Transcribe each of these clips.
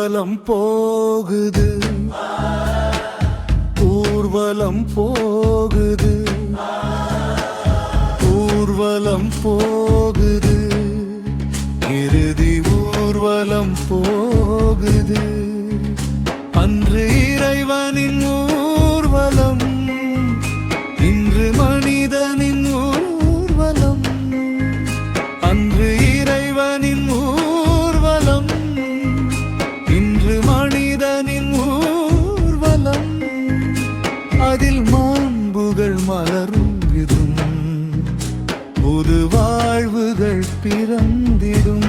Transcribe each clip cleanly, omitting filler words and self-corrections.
ஊர்வலம் போகுது, ஊர்வலம் போகுது, ஊர்வலம் போகுது, இறுதி ஊர்வலம் போகுது. அன்று இறைவனின் ஊர்வலம், இன்று மனிதனின் ஊர்வலம். அன்று இறைவனின் ஊர்வலம், இன்று மனிதனின் ஊர்வலம். அதில் மாண்புகள் மலருங்கிடும், புது வாழ்வுகள் பிறந்திடும்.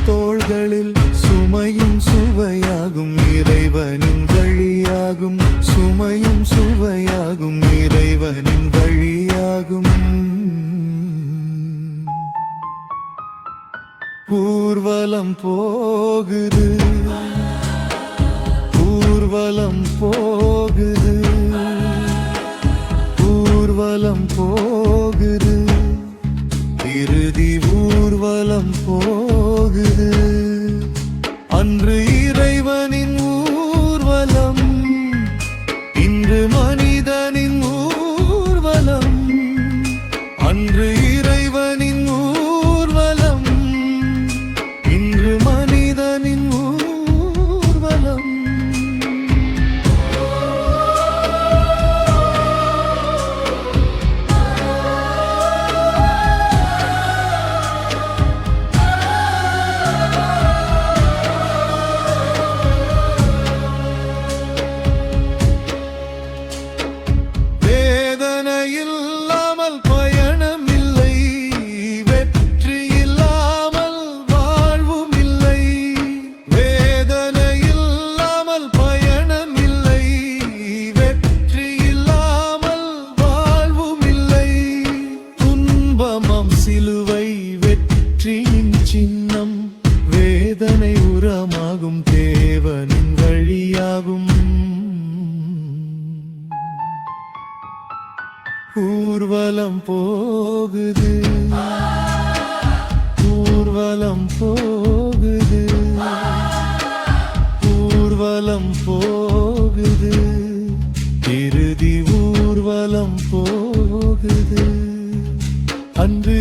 தோள்களில் சுமையும் சுவையாகும் இறைவனின் வழியாகும், சுமையும் சுவையாகும் இறைவனின் வழியாகும். ஊர்வலம் போகுது, ஊர்வலம் போகுது, ஊர்வலம் போகுது, இறுதி ஊர்வலம் போகுது. அன்று இறைவனின் ஊர்வலம், இன்று மனிதனின் ஊர்வலம். அன்று இறைவனின் ஊர்வலம், இன்று மனிதனின் ஊர்வலம். இல்லாமல் பயணம் இல்லை, வெற்றி இல்லாமல் வாழ்வும் இல்லை. வேதனை இல்லாமல் பயணம் இல்லை, வெற்றி இல்லாமல் வாழ்வும் இல்லை. துன்பமாம் சிலுவை வெற்றியின் சின்னம், வேதனை உரமாகும் தேவனின் வழியாகும். ஊர்வலம் போகுது, ஊர்வலம் போகுது, ஊர்வலம் போகுது, இறுதி ஊர்வலம் போகுது. அன்று